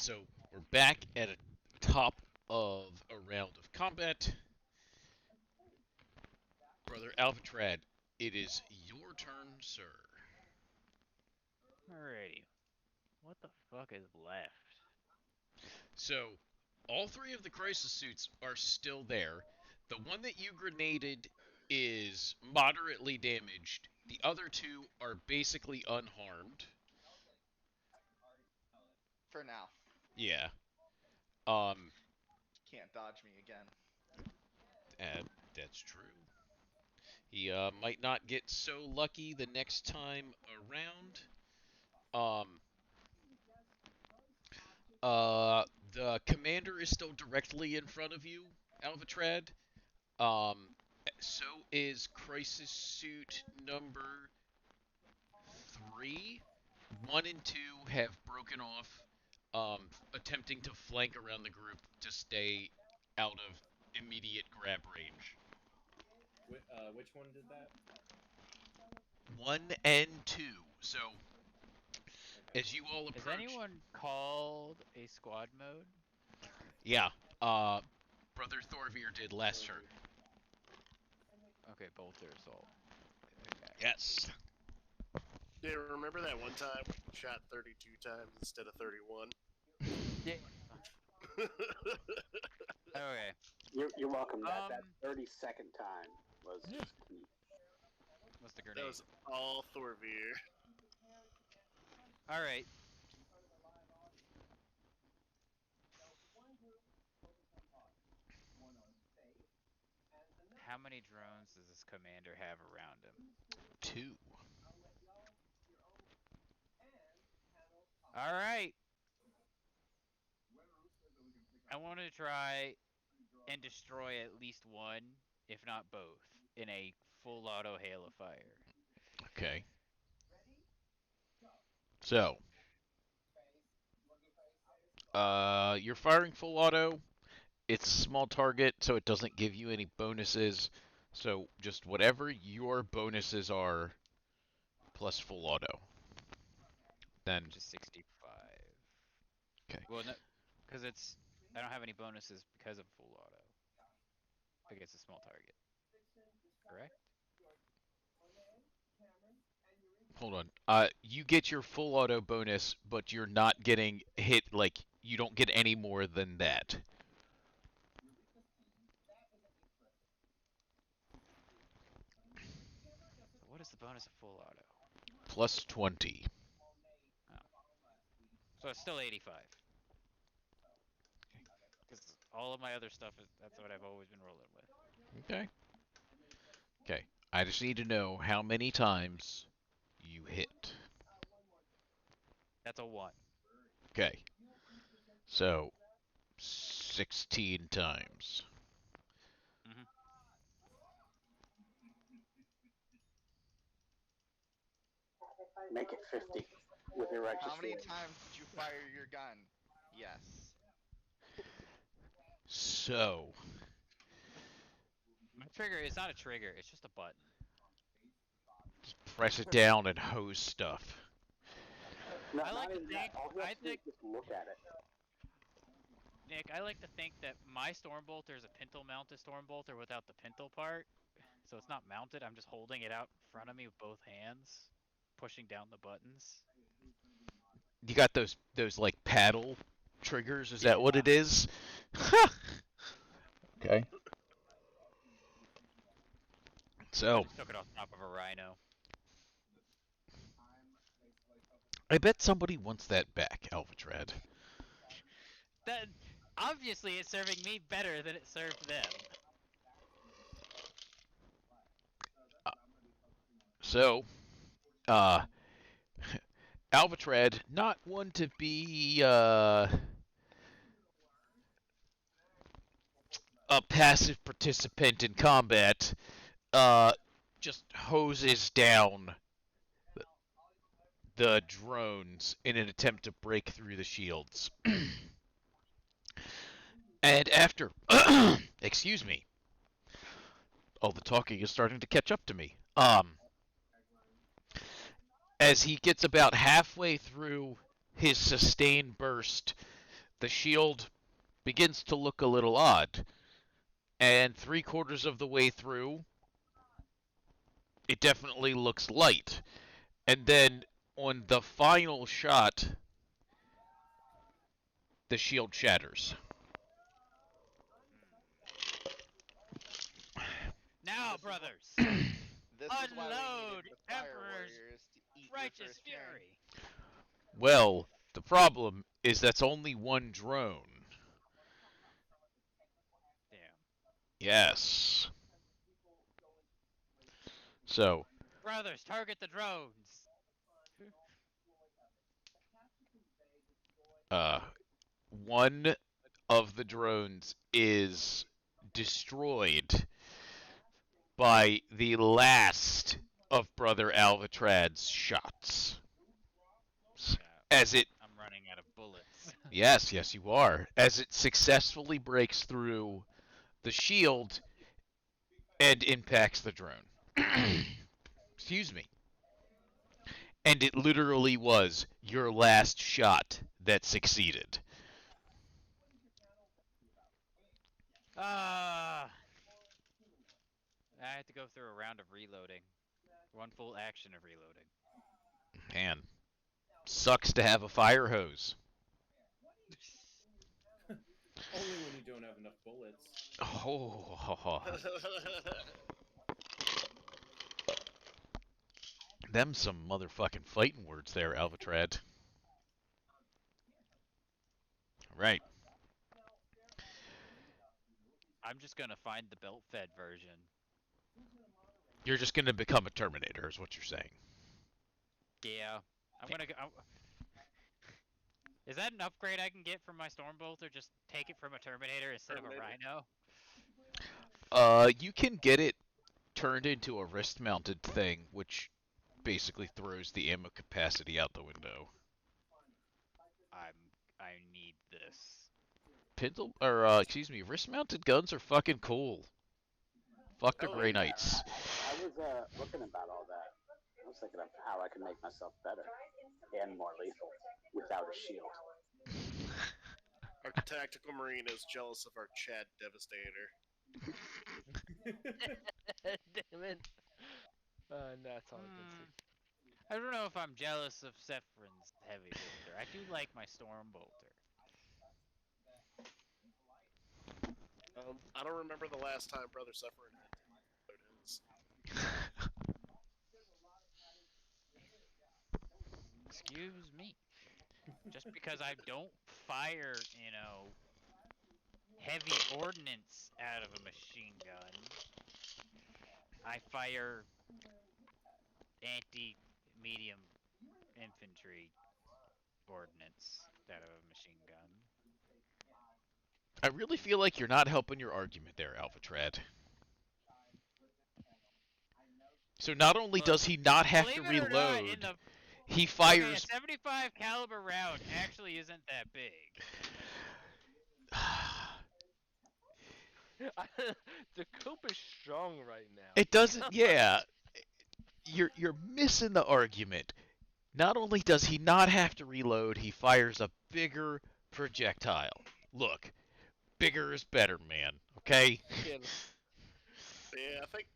Alright, so we're back at a top of a round of combat. Brother Alvatrad, it is your turn, sir. Alrighty. What the fuck is left? So, all three of the crisis suits are still there. The one that you grenaded is moderately damaged. The other two are basically unharmed. For now. Yeah. Um, Can't dodge me again. that's true. He might not get so lucky the next time around. Um, the commander is still directly in front of you, Alvatrad. Um, so is crisis suit number 3. 1 and 2 have broken off, attempting to flank around the group to stay out of immediate grab range. Which one did that? 1 and 2. So, as you all Is approach, anyone called a squad mode? yeah, Brother Thorvir did last turn. Okay, bolter assault. Okay. Yes. Yeah, remember that one time we shot 32 times instead of 31? Yeah. Okay. You're welcome. That Um, 30-second time was just key. What's the That grenade? was all Thorvir. Alright. How many drones does this commander have around him? 2. Alright. I want to try and destroy at least one, if not both, in a full auto hail of fire. Okay. So, you're firing full auto. It's a small target, so it doesn't give you any bonuses. So, just whatever your bonuses are, plus full auto. Then, Which is 65. okay. Well, no, because I don't have any bonuses because of full auto. Against a small target. Correct? Hold on. You get your full auto bonus, but you're not getting hit, like, you don't get any more than that. So what is the bonus of full auto? Plus 20. Oh. So it's still 85. Because all of my other stuff that's what I've always been rolling with. Okay. Okay. I just need to know how many times you hit. That's a 1. Okay. So, 16 times. Mm-hmm. Make it 50 with your righteous How many feelings. times did you fire your gun? Yes. So, My trigger is not a trigger, it's just a button. just press it down and hose stuff. No, I like not to even that. think- All you I have to do is think- just look at it. Nick, I like to think that my Stormbolter is a pintle mounted Stormbolter without the pintle part. So it's not mounted, I'm just holding it out in front of me with both hands, pushing down the buttons. You got those like paddle triggers? Is that Yeah. what it is? Okay. So, Just took it off the top of a rhino. I bet somebody wants that back, Alvatrad. That obviously it's serving me better than it served them. So, Alvatrad, not one to be a passive participant in combat, just hoses down the drones in an attempt to break through the shields. And after, excuse me, all the talking is starting to catch up to me. As he gets about halfway through his sustained burst, the shield begins to look a little odd. And 3/4 of the way through, it definitely looks light. And then on the final shot, the shield shatters. Now, brothers, This is why we unload needed the fire Emperor's warriors to eat your righteous first turn. fury. Well, the problem is that's only one drone. Damn. Yes. So, Brothers, target the drones. one of the drones is destroyed by the last of Brother Alvatrad's shots. Yeah, As it, I'm running out of bullets. yes, you are. As it successfully breaks through the shield and impacts the drone. Excuse me. And it literally was your last shot that succeeded. I had to go through a round of reloading. One full action of reloading. Man, sucks to have a fire hose. Only when you don't have enough bullets. Oh, them some motherfucking fighting words there, Alvatrad. Right. I'm just gonna find the belt-fed version. You're just gonna become a Terminator, is what you're saying. Yeah, I'm gonna go. Is that an upgrade I can get from my Stormbolt, or just take it from a Terminator instead of a Terminator. Rhino? You can get it turned into a wrist-mounted thing, which basically throws the ammo capacity out the window. I need this. Wrist-mounted guns are fucking cool. Fuck the Oh, Grey yeah. Knights. I was looking about all that. I was thinking of how I can make myself better and more lethal without a shield. Our tactical marine is jealous of our Chad Devastator. Damn it. That's all I can see. I don't know if I'm jealous of Sephron's heavy bolter. I do like my storm bolter. I don't remember the last time Brother Sufferin had his. Excuse me. Just because I don't fire, heavy ordnance out of a machine gun, I fire anti-medium infantry ordnance out of a machine gun. I really feel like you're not helping your argument there, Alvatrad. So not only Look, does he not have to believe it or not, in reload, the he okay, a fires. 75 caliber round actually isn't that big. The coop is strong right now. It doesn't. Yeah, you're missing the argument. Not only does he not have to reload, he fires a bigger projectile. Look, bigger is better, man. Okay. Again, Yeah, I think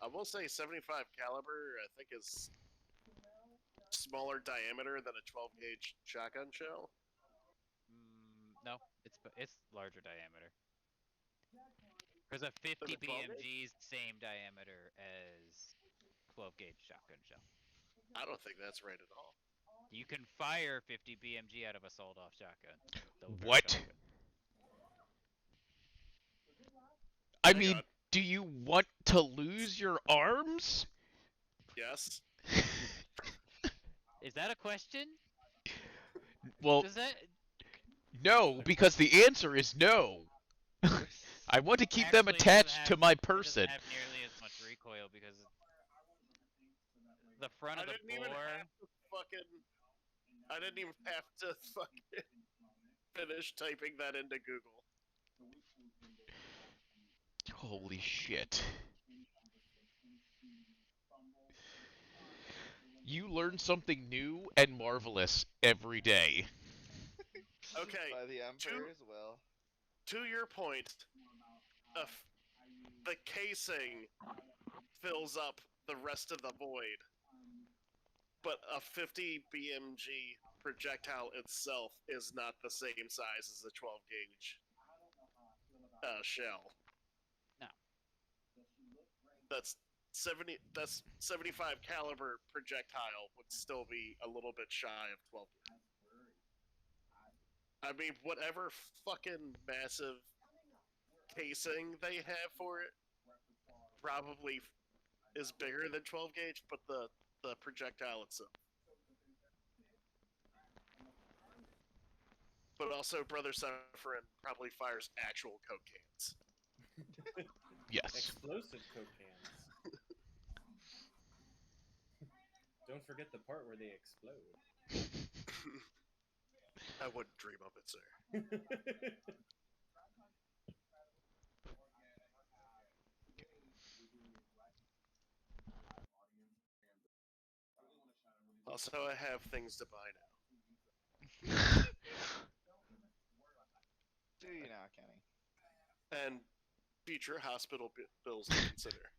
I will say 75 caliber. I think is smaller diameter than a 12 gauge shotgun shell. No, it's larger diameter. Because a 50 it 12 BMG is the same diameter as 12 gauge shotgun shell. I don't think that's right at all. You can fire 50 BMG out of a sawed-off shotgun. What? Shotgun. I Hang mean, on. do you want to lose your arms? Yes. Is that a question? Well, Does that no, because the answer is no. I want to keep them Actually, it attached doesn't to have- my it doesn't person. have nearly as much recoil because the front I of the didn't even bore. have to fucking. I didn't even have to fucking finish typing that into Google. Holy shit. You learn something new and marvelous every day. Okay, By the Emperor's will. to your point, the casing fills up the rest of the void, but a 50 BMG projectile itself is not the same size as a 12 gauge shell. No. That's 75 caliber projectile would still be a little bit shy of 12 gauge. I mean, whatever fucking massive casing they have for it probably is bigger than 12 gauge, but the projectile itself. But also, Brother Sufferin probably fires actual Coke cans. Yes. Explosive Coke cans. Don't forget the part where they explode. I wouldn't dream of it, sir. Also, I have things to buy now. Do you now, Kenny? And future hospital bills to consider.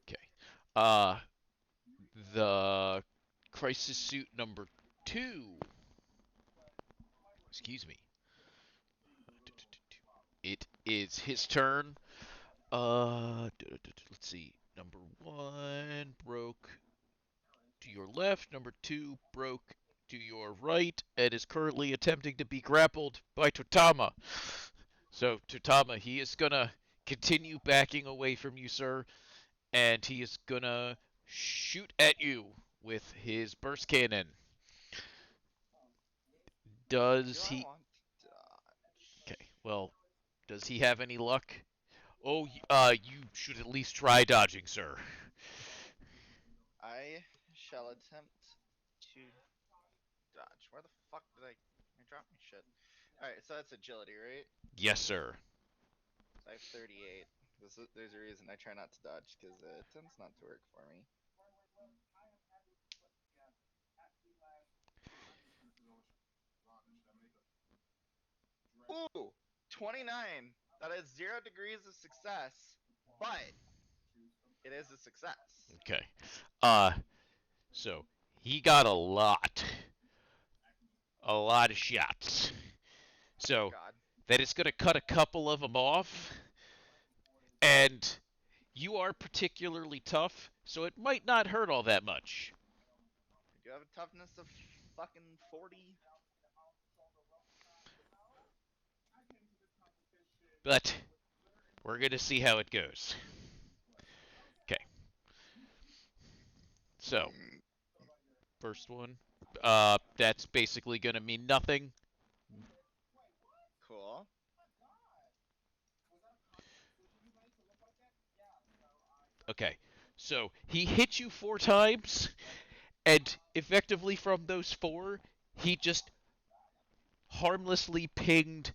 Okay. The crisis suit number 2. Excuse me. It is his turn. Let's see. Number 1 broke to your left. Number 2 broke to your right and is currently attempting to be grappled by Totama. So, Totama, he is gonna continue backing away from you, sir, and he is gonna shoot at you with his burst cannon. Does Do I he? want to dodge? Okay. Well, does he have any luck? Oh, you should at least try dodging, sir. I shall attempt to dodge. Where the fuck did I drop my shit? Alright, so that's agility, right? Yes, sir. So I have 38. There's a reason I try not to dodge, because it tends not to work for me. Ooh! 29! That is 0 degrees of success, but it is a success. Okay. So he got a lot of shots. So God. that is going to cut a couple of them off, and you are particularly tough, so it might not hurt all that much. Do you have a toughness of fucking 40? But we're going to see how it goes. Okay. So, first one. That's basically going to mean nothing. Cool. Okay. So, he hit you 4 times, and effectively from those 4, he just harmlessly pinged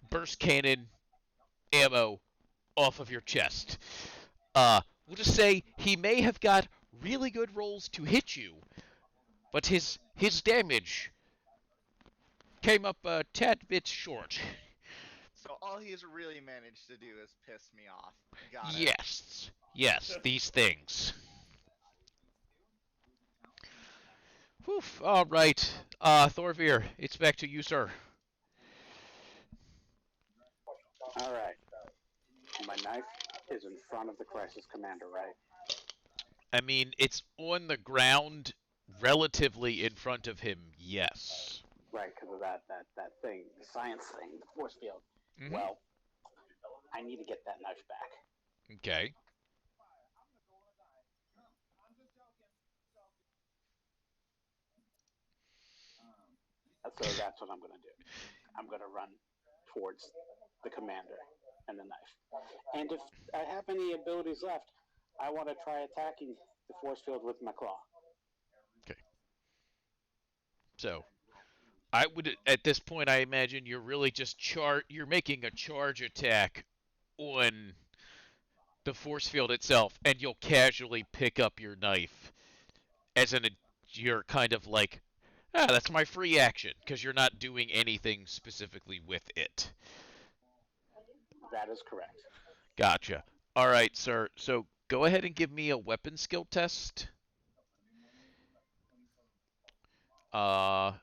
burst cannon ammo off of your chest. We'll just say he may have got really good rolls to hit you, but his damage came up a tad bit short. So all he's really managed to do is piss me off. Got it. Yes, these things. Whew, alright. Thorvir, it's back to you, sir. Alright. My knife is in front of the crisis commander, right? I mean, it's on the ground relatively in front of him, yes. Right, because of that thing, the science thing, the force field. Mhm. Well, I need to get that knife back. Okay. So that's what I'm going to do. I'm going to run towards the commander and the knife. And if I have any abilities left, I want to try attacking the force field with my claw. Okay. So, I would, at this point, I imagine you're really just you're making a charge attack on the force field itself, and you'll casually pick up your knife, as in you're kind of like, that's my free action, because you're not doing anything specifically with it. That is correct. Gotcha. All right, sir. So go ahead and give me a weapon skill test. At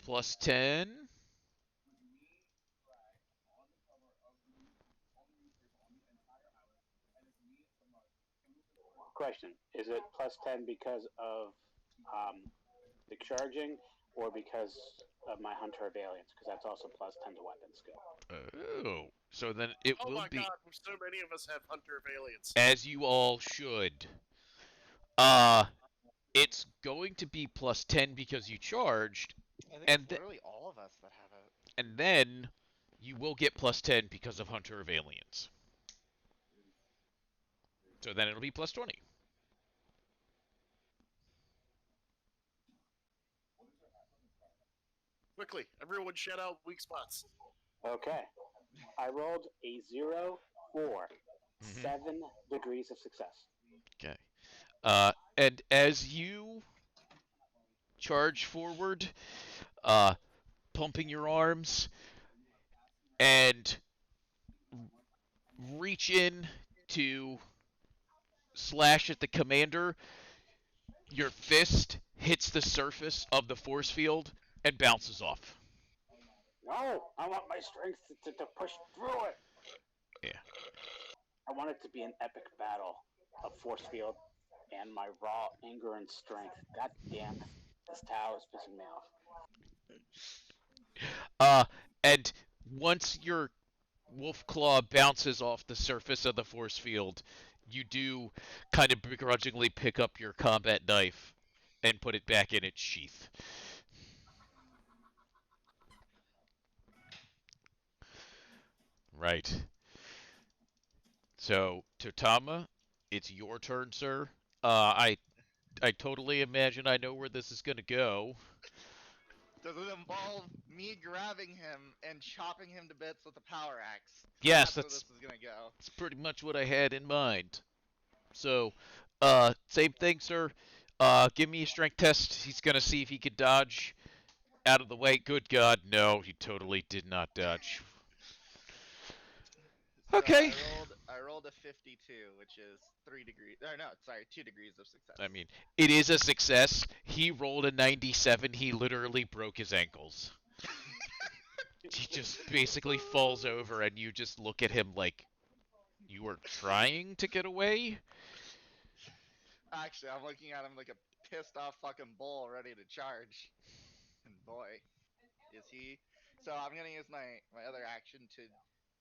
+10. Question: is it +10 because of the charging, or because of my Hunter of Aliens? Because that's also +10 to weapon skill. Oh, so then it Oh will my be, god, so many of us have Hunter of Aliens. as you all should. It's going to be +10 because you charged, I think and it's literally all of us that have it. and then you will get +10 because of Hunter of Aliens. So then it'll be +20. Quickly, everyone shout out weak spots. Okay. I rolled a 0, 4, Mhm. 7 degrees of success. Okay. And as you charge forward, pumping your arms and reach in to slash at the commander, your fist hits the surface of the force field and bounces off. No, I want my strength to push through it. Yeah. I want it to be an epic battle of force field and my raw anger and strength. God damn, this towel is pissing me off. And once your wolf claw bounces off the surface of the force field, you do kind of begrudgingly pick up your combat knife and put it back in its sheath. Right. So, Totama, it's your turn, sir. I totally imagine I know where this is gonna go. Does it involve me grabbing him and chopping him to bits with a power axe? Yes, That's where that's this is gonna go. pretty much what I had in mind. So, same thing, sir. Give me a strength test. He's gonna see if he could dodge out of the way. Good God, no, he totally did not dodge. So Okay. I rolled a 52, which is 3 degrees. Or no, sorry, 2 degrees of success. I mean, it is a success. He rolled a 97. He literally broke his ankles. He just basically falls over, and you just look at him like you were trying to get away. Actually, I'm looking at him like a pissed off fucking bull ready to charge. And boy, is he. So I'm gonna use my other action to.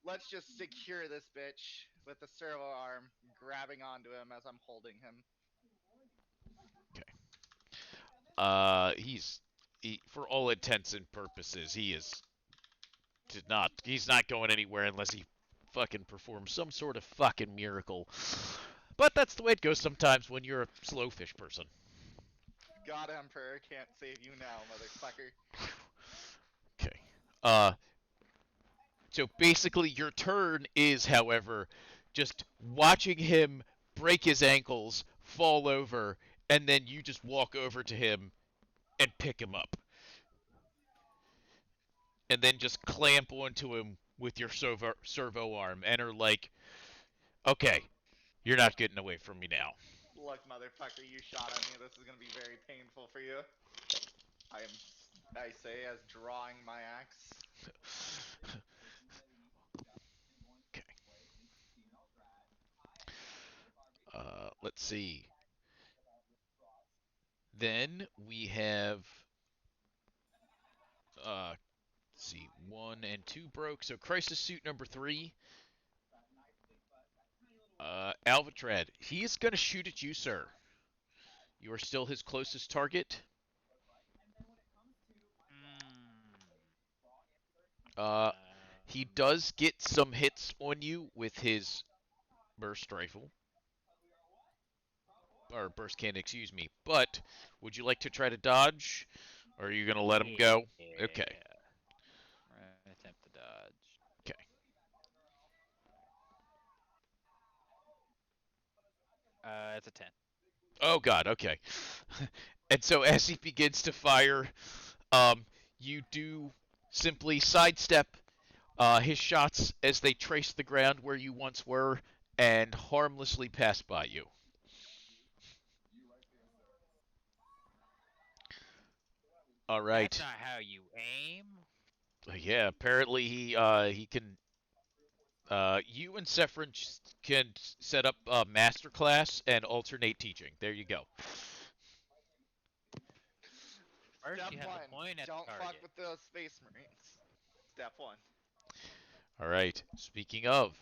Let's just secure this bitch with the servo arm, grabbing onto him as I'm holding him. For all intents and purposes, he's not going anywhere unless he fucking performs some sort of fucking miracle. But that's the way it goes sometimes when you're a slow fish person. God Emperor can't save you now, motherfucker. Okay. So basically your turn is, however, just watching him break his ankles, fall over, and then you just walk over to him and pick him up. And then just clamp onto him with your servo arm and are like, okay, you're not getting away from me now. Look, motherfucker, you shot at me. This is gonna be very painful for you. I say as drawing my axe. Okay. Let's see. Then we have, let's see, 1 and 2 broke. So crisis suit number 3. Alvatrad, he is going to shoot at you, sir. You are still his closest target. He does get some hits on you with his burst rifle. Or burst cannon, excuse me. But, would you like to try to dodge? Or are you going to let him go? Okay. We're gonna attempt to dodge. Okay. It's a 10. Oh god, okay. And so as he begins to fire, you do simply sidestep his shots as they trace the ground where you once were and harmlessly pass by you. All right. That's not how you aim. Yeah, apparently he can. You and Sephron can set up a master class and alternate teaching. There you go. First, Step you have one: to point at don't the fuck target. with those space marines. Step one. All right. Speaking of,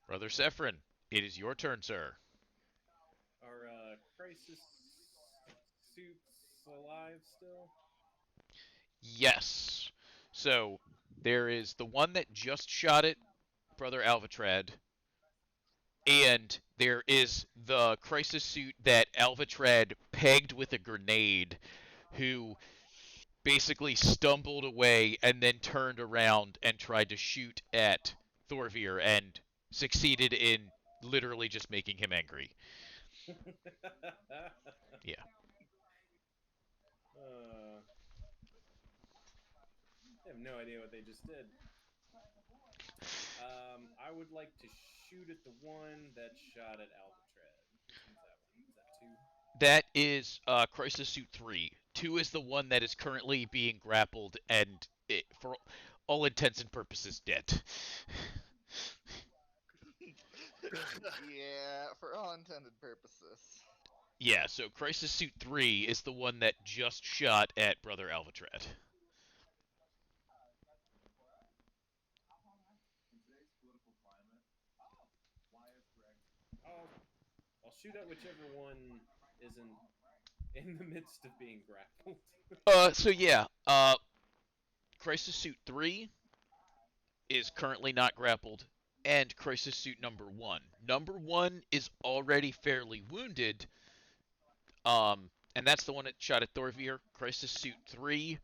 Brother Sephron, it is your turn, sir. Are crisis suits alive still? Yes. So there is the one that just shot at Brother Alvatrad, and there is the crisis suit that Alvatrad pegged with a grenade, who basically stumbled away and then turned around and tried to shoot at Thorvir and succeeded in literally just making him angry. Yeah. I have no idea what they just did. I would like to shoot at the one that shot at Alcatraz. Who's that one? Is that 2? That is Crisis Suit 3. 2 is the one that is currently being grappled and, for all intents and purposes, dead. Yeah, for all intended purposes. Yeah, so Crisis Suit 3 is the one that just shot at Brother Alvatrad. I'll shoot at whichever one isn't in the midst of being grappled. So yeah, Crisis Suit 3 is currently not grappled, and Crisis Suit number 1. Number 1 is already fairly wounded, and that's the one that shot at Thorvir. Crisis Suit 3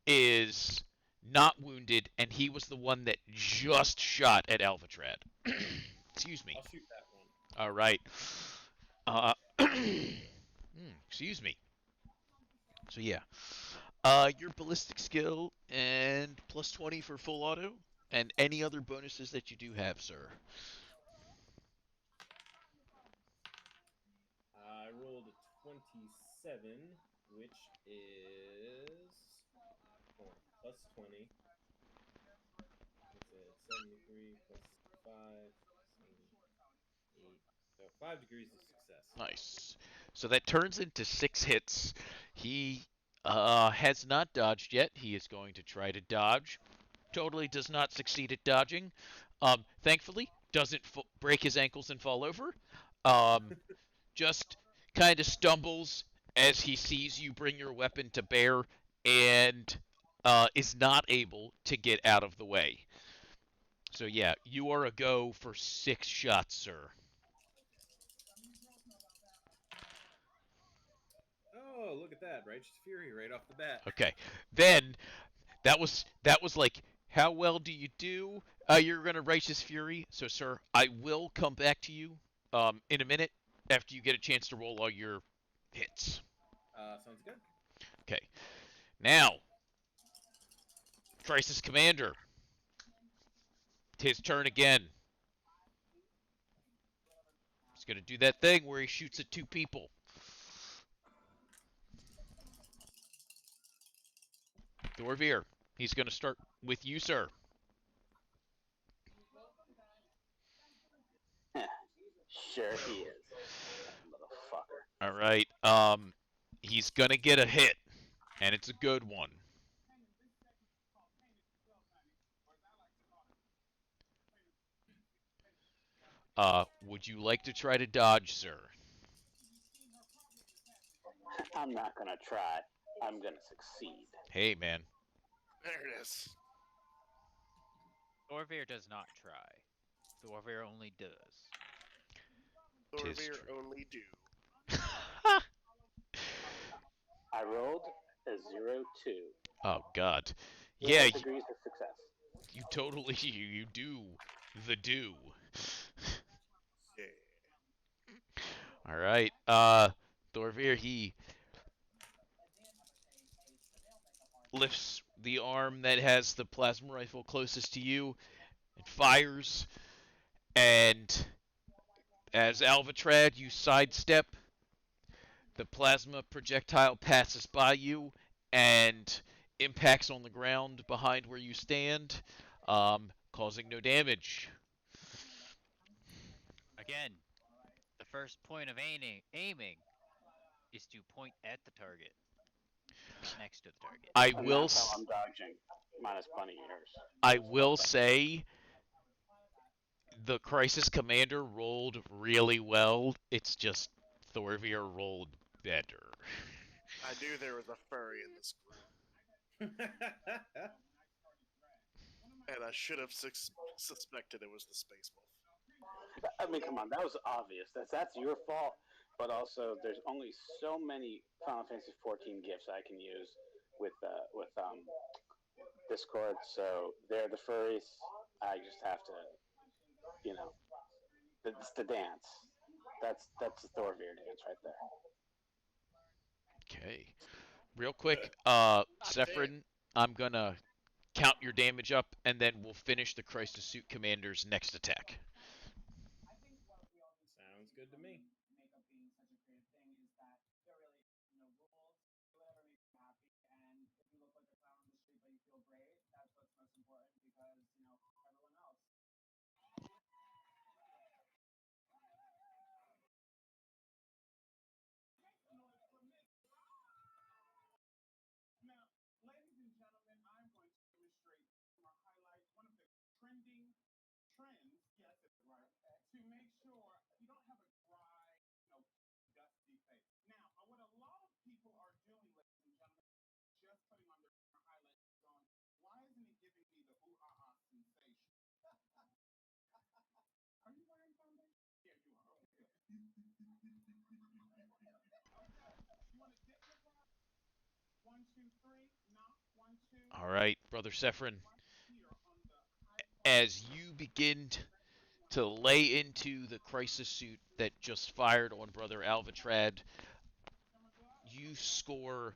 is not wounded, and he was the one that just shot at Alvatrad. Excuse me. I'll shoot that one. All right. Excuse me. So yeah, your ballistic skill and plus 20 for full auto, and any other bonuses that you do have, sir. I rolled a 27, which is plus 20. What's it? 73 plus 5, 8. So 5 degrees of success. Nice. So that turns into 6 hits. He has not dodged yet. He is going to try to dodge. Totally does not succeed at dodging. Thankfully, doesn't break his ankles and fall over. Just kind of stumbles as he sees you bring your weapon to bear and is not able to get out of the way. So yeah, you are a go for 6 shots, sir. Oh, look at that. Righteous Fury right off the bat. Okay. Then that was like, how well do you do? You're gonna Righteous Fury. So sir, I will come back to you in a minute after you get a chance to roll all your hits. Sounds good. Okay. Now, Crisis Commander. It's his turn again. He's gonna do that thing where he shoots at 2 people. Thorvir, he's gonna start with you, sir. Sure he is. Motherfucker. All right. He's gonna get a hit, and it's a good one. Would you like to try to dodge, sir? I'm not gonna try. I'm gonna succeed. Hey, man. There it is. Thorvir does not try. Thorvir only does. Tis Thorvir true. only do. I rolled a 0-2. Oh God. 0 Yeah, degrees of success. you totally you do the do. Yeah. All right. Thorvir, he lifts the arm that has the plasma rifle closest to you and fires. And as Alvatrad, you sidestep. The plasma projectile passes by you and impacts on the ground behind where you stand, causing no damage. Again, the first point of aiming is to point at the target, not next to the target. And that's how I'm dodging. Minus bunny ears. I will say the Crisis Commander rolled really well. It's just Thorvir rolled better. I knew there was a furry in this group, and I should have suspected it was the Space Wolf. I mean, come on, that was obvious. That's your fault. But also, there's only so many Final Fantasy 14 gifts I can use with Discord. So they're the furries. I just have to, it's the dance. That's the Thorvir dance right there. Okay. Real quick, Sephron, I'm gonna count your damage up, and then we'll finish the Crisis Suit Commander's next attack. Sounds good to me. All right, Brother Sephron. As you begin to lay into the Crisis Suit that just fired on Brother Alvatrad, you score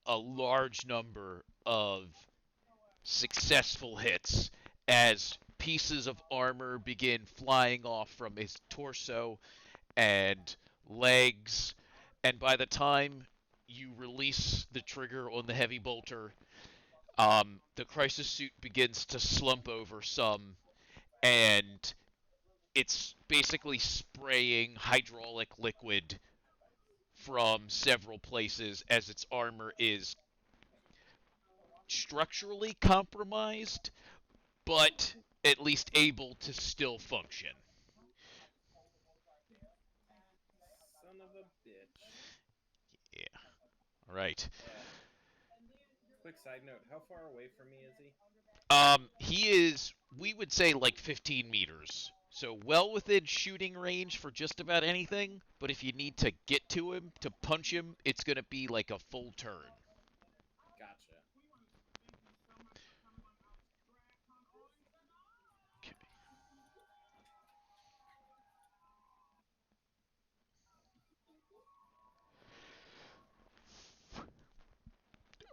a large number of successful hits as pieces of armor begin flying off from his torso and legs, and by the time you release the trigger on the heavy bolter, the Crisis Suit begins to slump over some, and it's basically spraying hydraulic liquid from several places as its armor is structurally compromised, but at least able to still function. Son of a bitch. Yeah. All right. Quick side note: how far away from me is he? He is, we would say, like 15 meters. So well within shooting range for just about anything, but if you need to get to him, to punch him, it's going to be like a full turn. Gotcha. Okay.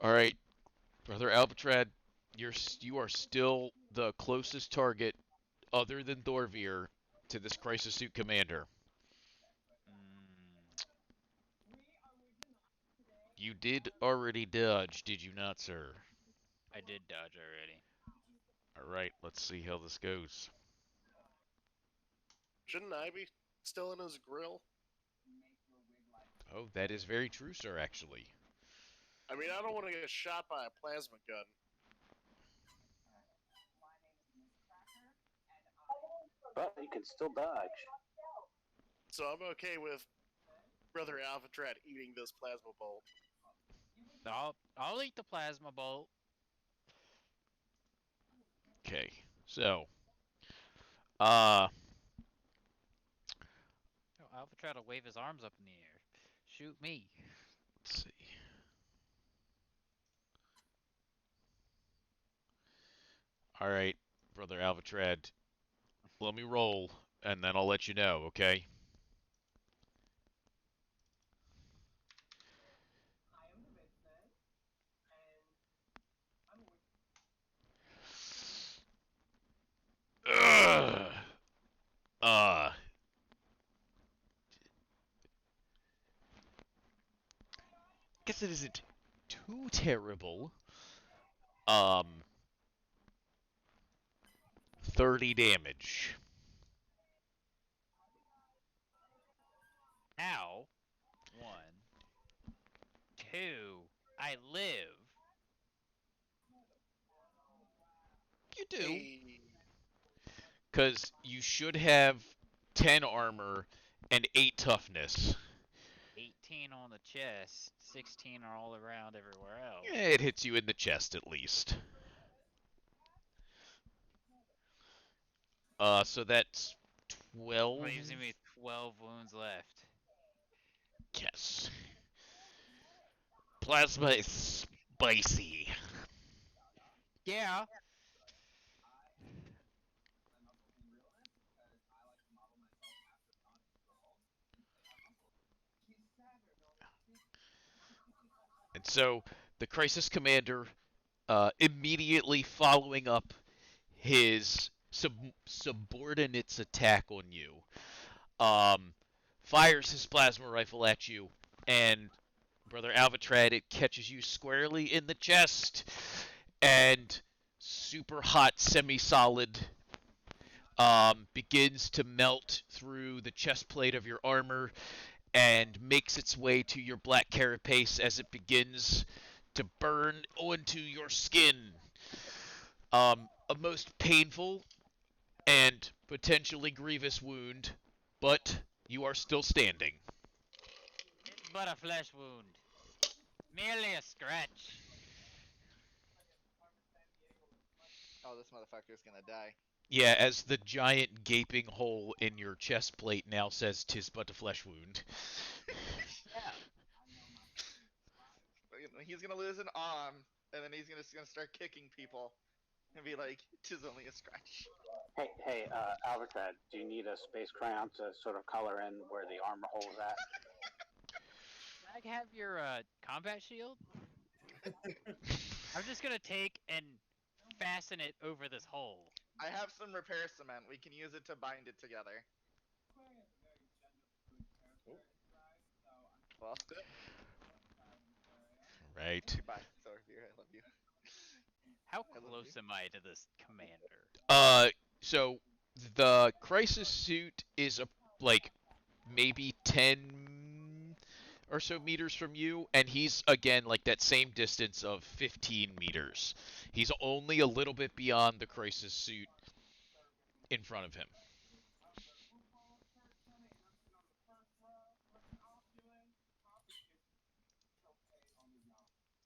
All right, Brother Albatrad, you are still the closest target, other than Thorvir, to this Crisis Suit Commander. You did already dodge, did you not, sir? I did dodge already. Alright, let's see how this goes. Shouldn't I be still in his grill? Oh, that is very true, sir, actually. I mean, I don't want to get shot by a plasma gun. But you can still dodge. So I'm okay with Brother Alphatrat eating this plasma bolt. I'll eat the plasma bolt. Okay, so, Oh, Alpha try to wave his arms up in the air. Shoot me. let's see. Alright, Brother Alvatrad, let me roll, and then I'll let you know, okay? guess it isn't too terrible. Um, 30 damage. Ow. 1, 2. I live. You do. Hey, Because you should have 10 armor and 8 toughness. 18 on the chest. 16 are all around everywhere else. Yeah, it hits you in the chest at least. So that's 12. Leaves me 12 wounds left. Yes. Plasma is spicy. Yeah. And so the Crisis Commander, immediately following up his subordinate's attack on you, fires his plasma rifle at you, and Brother Alvatrad, it catches you squarely in the chest, and super hot semi-solid begins to melt through the chest plate of your armor and makes its way to your black carapace as it begins to burn onto your skin. A most painful and potentially grievous wound, but you are still standing. But a flesh wound. Merely a scratch. Oh, this motherfucker's gonna die. Yeah, as the giant gaping hole in your chest plate now says, "'Tis but a flesh wound." Yeah. He's gonna lose an arm, and then he's gonna start kicking people, and be like, "'Tis only a scratch." Hey, Albertrad, do you need a space crayon to sort of color in where the armor hole is at? Can I have your combat shield? I'm just gonna take and fasten it over this hole. I have some repair cement. We can use it to bind it together. Well, Right. goodbye, Thorvir. I love you. How I love close am I to this commander? So the crisis suit is like maybe 10 or so meters from you, and he's again like that same distance of 15 meters. He's only a little bit beyond the crisis suit in front of him.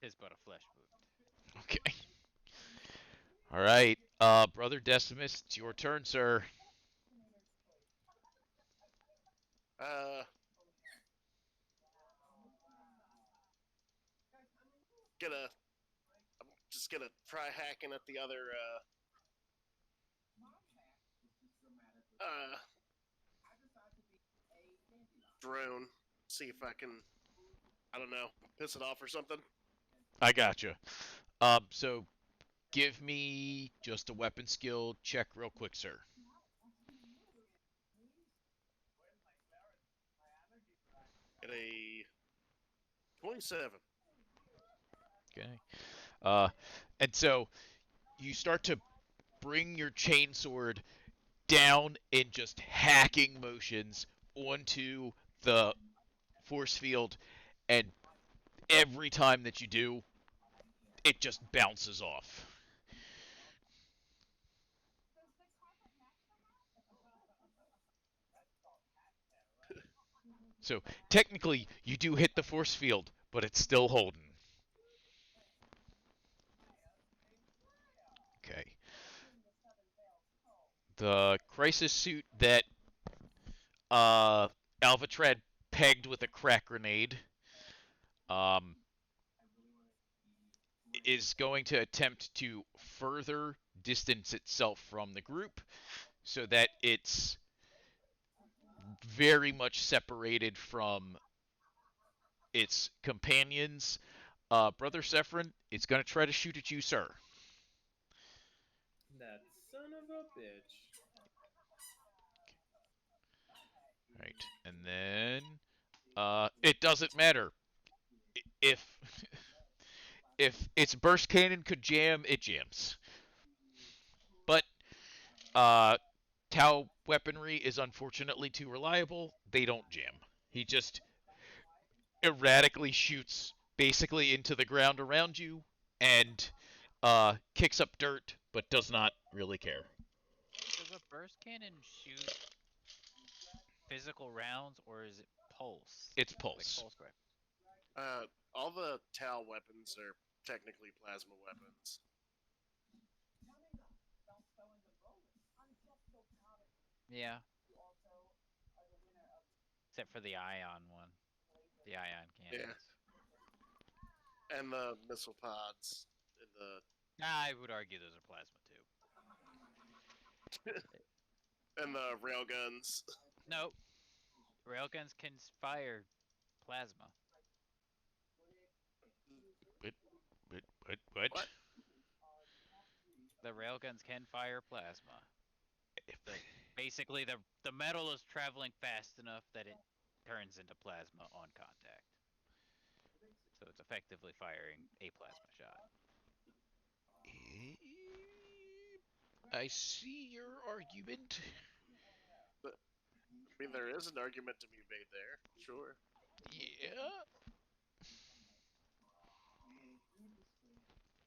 Tis but a flesh wound. Okay. All right, Brother Decimus, it's your turn, sir. uh, I'm just gonna try hacking at the other drone. See if I can, I don't know, piss it off or something. I gotcha. So give me just a weapon skill check real quick, sir. At a 27. Okay. And so you start to bring your chainsword down in just hacking motions onto the force field, and every time that you do, it just bounces off. So technically, you do hit the force field, but it's still holding. Okay. The crisis suit that Alvatrad pegged with a crack grenade um, is going to attempt to further distance itself from the group so that it's very much separated from its companions. Brother Sephron, it's going to try to shoot at you, sir. That son of a bitch. Right, and then it doesn't matter if if its burst cannon could jam, it jams. But Tau weaponry is unfortunately too reliable. They don't jam. He just erratically shoots basically into the ground around you and kicks up dirt, but does not really care. Does a burst cannon shoot physical rounds or is it pulse? It's Like pulse. pulse rifle. All the Tal weapons are technically plasma weapons. Yeah. Except for the ion one. The ion cannons. And the missile pods. And the I would argue those are plasma too. and the railguns. Nope. Railguns can fire plasma. What? What? The railguns can fire plasma. Basically, the metal is traveling fast enough that it turns into plasma on contact. So it's effectively firing a plasma shot. I see your argument. I mean, there is an argument to be made there. Sure. Yeah.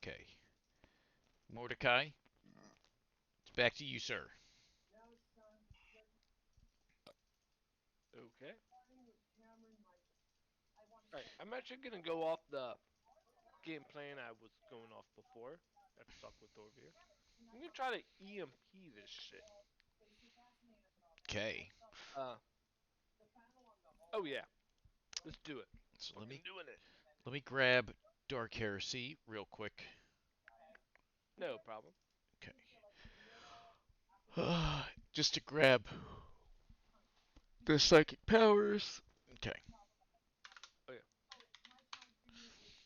Okay. Mordecai, it's back to you, sir. Okay. Alright, I'm actually gonna go off the game plan I was going off before. Got stuck with Thorvir. I'm gonna try to EMP this shit. Okay. Oh yeah. Let's do it. So I'm doing it. let me grab Dark Heresy real quick. No problem. Okay. Just to grab the psychic powers. Okay.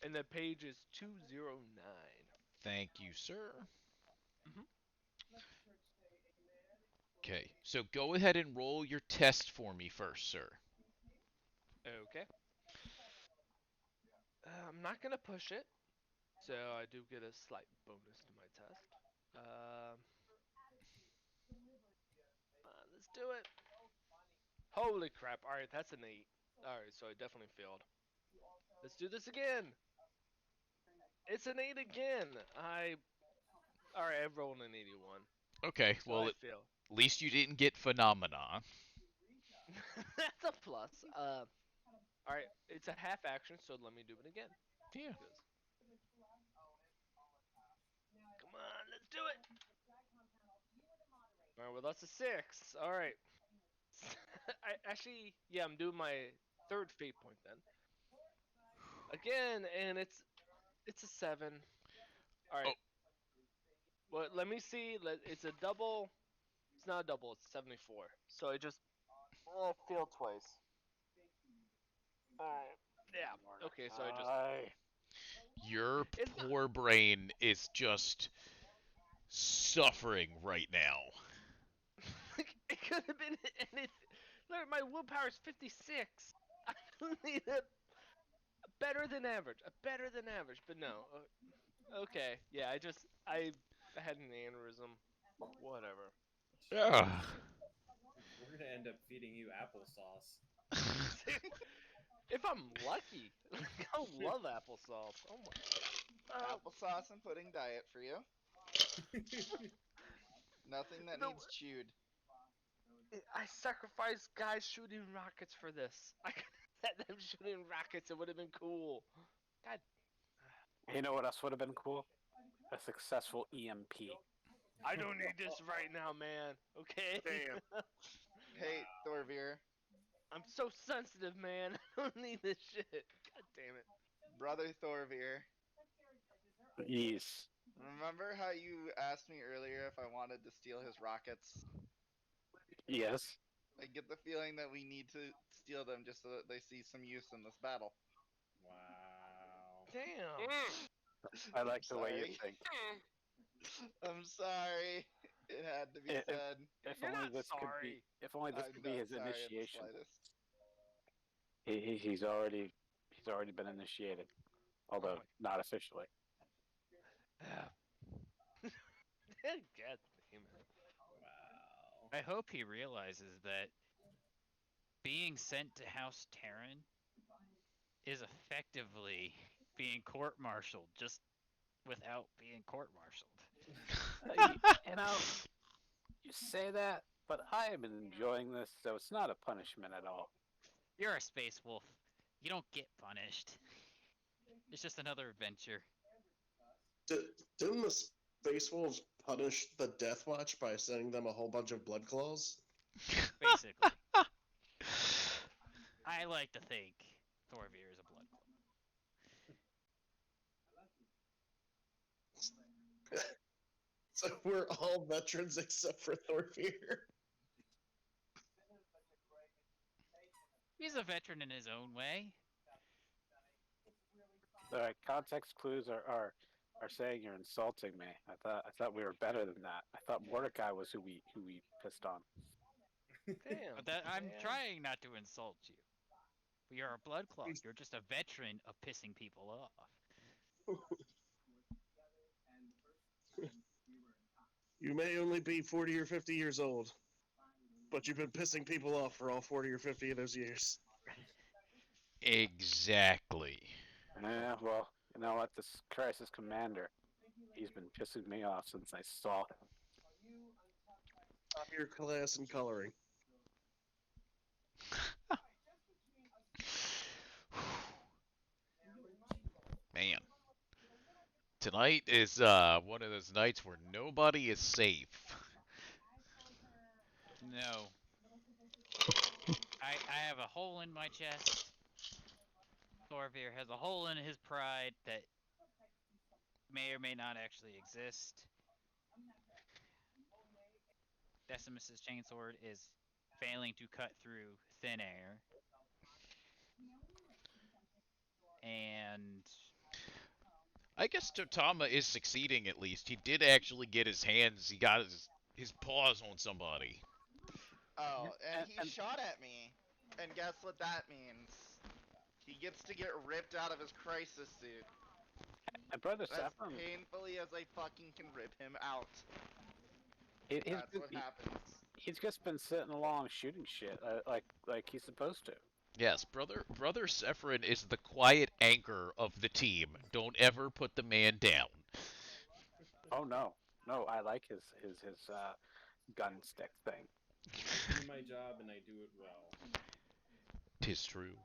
And the page is 209. Thank you, sir. Mhm. Okay. So go ahead and roll your test for me first, sir. Okay. I'm not gonna push it, so I do get a slight bonus to my test. Let's do it. Holy crap! All right, that's an 8. All right, so I definitely failed. Let's do this again. It's an 8 again. All right, I've rolled an 81. Okay. So Well, I at failed. least you didn't get phenomena. That's a plus. All right, it's a half action, so let me do it again. Yeah. Come on, let's do it. All right, well that's a 6. All right. Yeah, I'm doing my third fate point then. Again, and it's a 7. All right. Oh. Well, let me see. It's a double. It's not a double. It's 74. So I just failed twice. All right. Yeah. Okay. So I just. Your It's not- poor brain is just suffering right now. It could have been anything. Look, my willpower is 56. I need a better than average. A better than average, but no. Okay. Yeah. I had an aneurysm. Whatever. Ugh. We're gonna end up feeding you applesauce. If I'm lucky, I love applesauce. Oh my. Applesauce and pudding diet for you. Nothing that No. needs chewed. I sacrificed guys shooting rockets for this. I could have had them shooting rockets. It would have been cool. God. You know what else would have been cool? A successful EMP. I don't need this right now, man. Okay. Damn. Hey, Thorvir, I'm so sensitive, man. I don't need this shit. God damn it. brother Thorvir. Yes. Remember how you asked me earlier if I wanted to steal his rockets? Yes. I get the feeling that we need to steal them just so that they see some use in this battle. Wow. Damn. I like the way you Sorry. think. I'm sorry. It had to be If- said. If You're only not this could sorry. be. If only this I'm could be not his sorry in the initiation. slightest. He's already been initiated. although not officially. God damn it. Wow. I hope he realizes that being sent to House Terran is effectively being court-martialed, just without being court-martialed. You know, you say that, but I am enjoying this, so it's not a punishment at all. You're a space wolf. You don't get punished. It's just another adventure. Didn't the Space Wolves punish the Death Watch by sending them a whole bunch of blood claws? Basically. I like to think Thorvir is a blood club. So we're all veterans except for Thorfear. He's a veteran in his own way. All right, context clues are saying you're insulting me. I thought we were better than that. I thought Mordecai was who we pissed on. Damn. But I'm man. trying not to insult you. But you're a blood club. You're just a veteran of pissing people off. You may only be 40 or 50 years old, but you've been pissing people off for all 40 or 50 of those years. Exactly. Yeah, well, you know what? This crisis commander, he's been pissing me off since I saw him. Top of your class and coloring. Man. Tonight is one of those nights where nobody is safe. No. I have a hole in my chest. Thorvir has a hole in his pride that may or may not actually exist. Decimus's chainsword is failing to cut through thin air. And I guess Totama is succeeding at least. He did actually get his hands, he got his paws on somebody. Oh, and he shot at me. And guess what that means? He gets to get ripped out of his crisis suit. My brother As Saffron, painfully as I fucking can rip him out. he's That's what happens. he's just been sitting along shooting shit like he's supposed to. Yes, brother Sephirin is the quiet anchor of the team. Don't ever put the man down. Oh no, I like his gun stick thing. I do my job and I do it well. 'Tis true.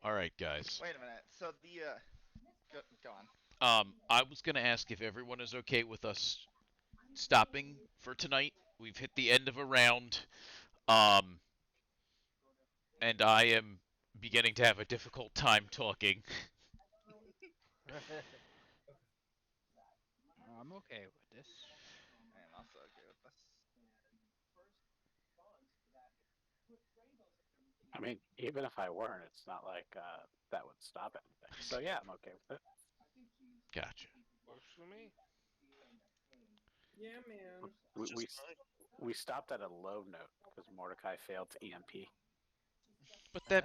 All right, guys. Wait a minute. So the go on. I was gonna ask if everyone is okay with us stopping for tonight. We've hit the end of a round, and I am beginning to have a difficult time talking. I'm okay with this. I am also okay with this. I mean, even if I weren't, it's not like that would stop anything. So yeah, I'm okay with it. Gotcha. Works for me. Yeah, man. We stopped at a low note because Mordecai failed to EMP. But that